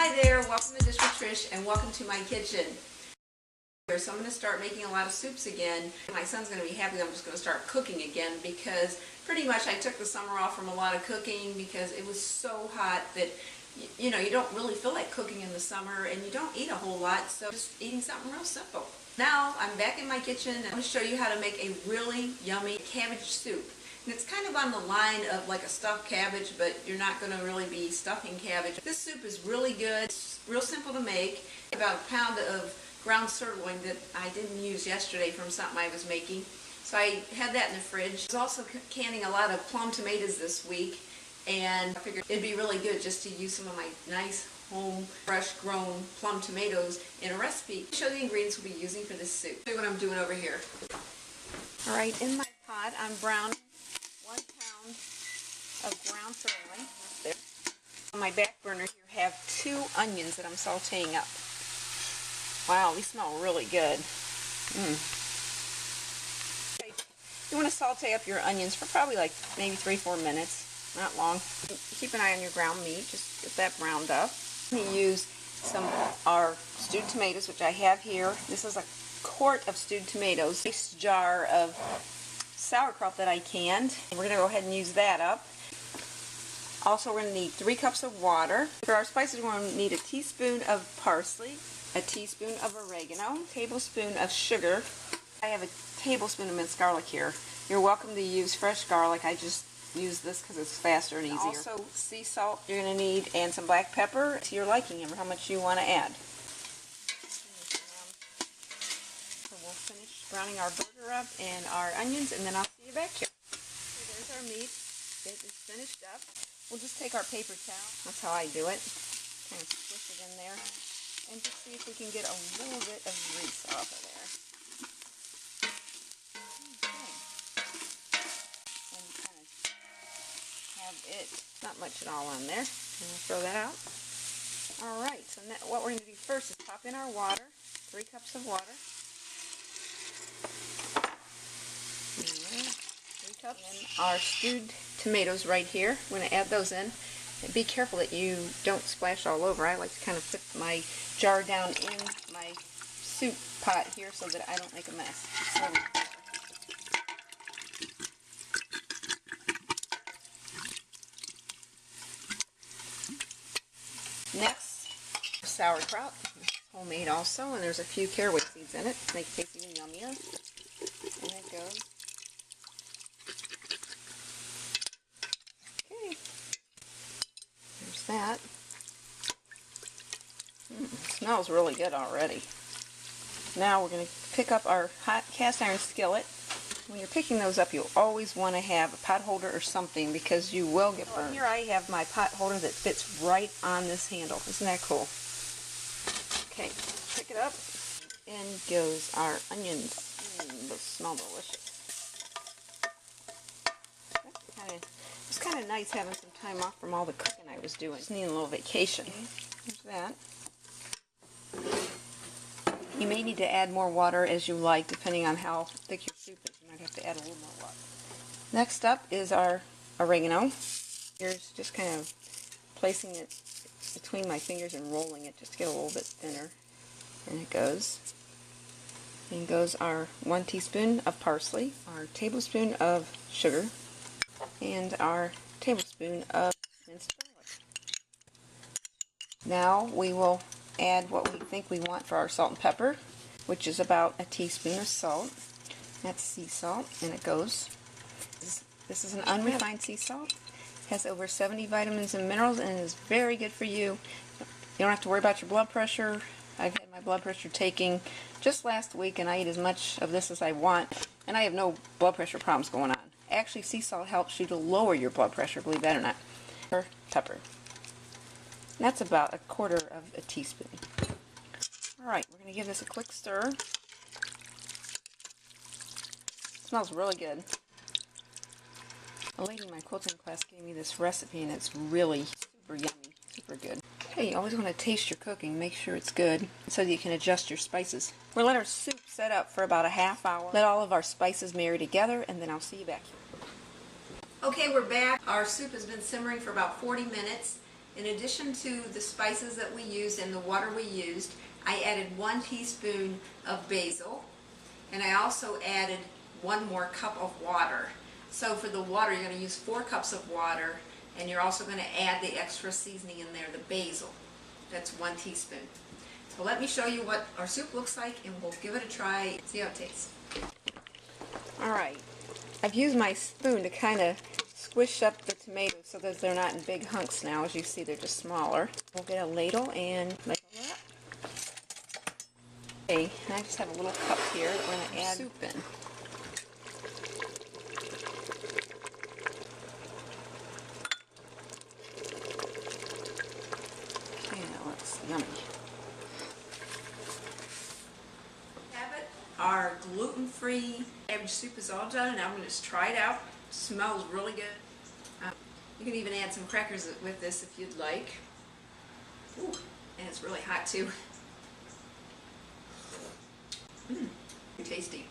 Hi there, welcome to Dish with Trish and welcome to my kitchen. So I'm going to start making a lot of soups again. My son's going to be happy I'm just going to start cooking again because pretty much I took the summer off from a lot of cooking because it was so hot that you don't really feel like cooking in the summer and you don't eat a whole lot, so just eating something real simple. Now I'm back in my kitchen and I'm going to show you how to make a really yummy cabbage soup. And it's kind of on the line of like a stuffed cabbage, but you're not going to really be stuffing cabbage. This soup is really good. It's real simple to make. About a pound of ground sirloin that I didn't use yesterday from something I was making. So I had that in the fridge. I was also canning a lot of plum tomatoes this week, and I figured it'd be really good just to use some of my nice home fresh grown plum tomatoes in a recipe. I'll show the ingredients we'll be using for this soup. Show you what I'm doing over here. Alright, in my pot I'm browning 1 pound of ground sirloin. There. On my back burner here have 2 onions that I'm sauteing up. Wow, these smell really good. Okay. You want to saute up your onions for probably like maybe 3-4 minutes, not long. Keep an eye on your ground meat, just get that browned up. I'm going to use some of our stewed tomatoes, which I have here. This is a quart of stewed tomatoes. This jar of sauerkraut that I canned. We're going to go ahead and use that up. Also, we're going to need 3 cups of water. For our spices, we're going to need a teaspoon of parsley, a teaspoon of oregano, a tablespoon of sugar. I have a tablespoon of minced garlic here. You're welcome to use fresh garlic. I just use this because it's faster and easier. Also, sea salt you're going to need, and some black pepper to your liking, and how much you want to add. So we'll finish browning our burger up and our onions, and then I'll see you back here. Okay, there's our meat. It is finished up. We'll just take our paper towel. That's how I do it. Kind of squish it in there. And just see if we can get a little bit of grease off of there. Okay. And kind of have it, not much at all on there. And we'll throw that out. Alright, so what we're going to do first is pop in our water. 3 cups of water. 3 cups. And our stewed tomatoes right here. We're going to add those in. And be careful that you don't splash all over. I like to kind of put my jar down in my soup pot here so that I don't make a mess. Next, sauerkraut. It's homemade also, and there's a few caraway seeds in it to make it taste even yummier. And it goes. Okay. There's that. It smells really good already. Now we're going to pick up our hot cast iron skillet. When you're picking those up, you'll always want to have a pot holder or something because you will get burned. Here I have my pot holder that fits right on this handle. Isn't that cool? Okay, pick it up. In goes our onions. Those smell delicious. It's kind of nice having some time off from all the cooking I was doing. Just need a little vacation. There's that. You may need to add more water as you like, depending on how thick your soup is. You might have to add a little more water. Next up is our oregano. Here's just kind of placing it between my fingers and rolling it just to get a little bit thinner. And it goes. In goes our 1 teaspoon of parsley, our tablespoon of sugar, and our tablespoon of minced garlic. Now we will add what we think we want for our salt and pepper, which is about a teaspoon of salt. That's sea salt, and it goes. This is an unrefined sea salt. It has over 70 vitamins and minerals, and it is very good for you. You don't have to worry about your blood pressure. I've had my blood pressure taken just last week, and I eat as much of this as I want, and I have no blood pressure problems going on. Actually, sea salt helps you to lower your blood pressure, believe that or not. Pepper. That's about a 1/4 of a teaspoon. Alright, we're going to give this a quick stir. It smells really good. A lady in my quilting class gave me this recipe, and it's really super yummy, super good. Okay, you always want to taste your cooking, make sure it's good, so that you can adjust your spices. We'll let our soup set up for about a ½ hour. Let all of our spices marry together, and then I'll see you back here. Okay, we're back. Our soup has been simmering for about 40 minutes. In addition to the spices that we used and the water we used, I added 1 teaspoon of basil, and I also added 1 more cup of water. So for the water, you're going to use 4 cups of water, and you're also going to add the extra seasoning in there, the basil. That's 1 teaspoon. So let me show you what our soup looks like, and we'll give it a try, see how it tastes. Alright, I've used my spoon to kind of squish up the tomatoes so that they're not in big hunks now. As you see, they're just smaller. We'll get a ladle and ladle that. Okay, and I just have a little cup here that we're going to add soup in. Okay, that looks yummy. Our gluten-free cabbage soup is all done, and I'm going to just try it out. It smells really good. You can even add some crackers with this if you'd like. Ooh, and it's really hot too. Tasty.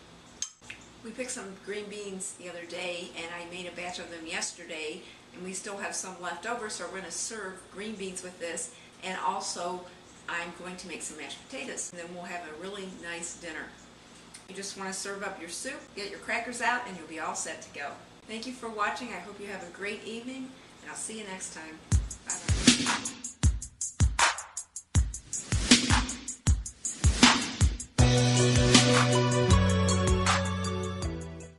We picked some green beans the other day, and I made a batch of them yesterday, and we still have some left over, so we're going to serve green beans with this, and also I'm going to make some mashed potatoes, and then we'll have a really nice dinner. You just want to serve up your soup, get your crackers out, and you'll be all set to go. Thank you for watching. I hope you have a great evening, and I'll see you next time. Bye-bye.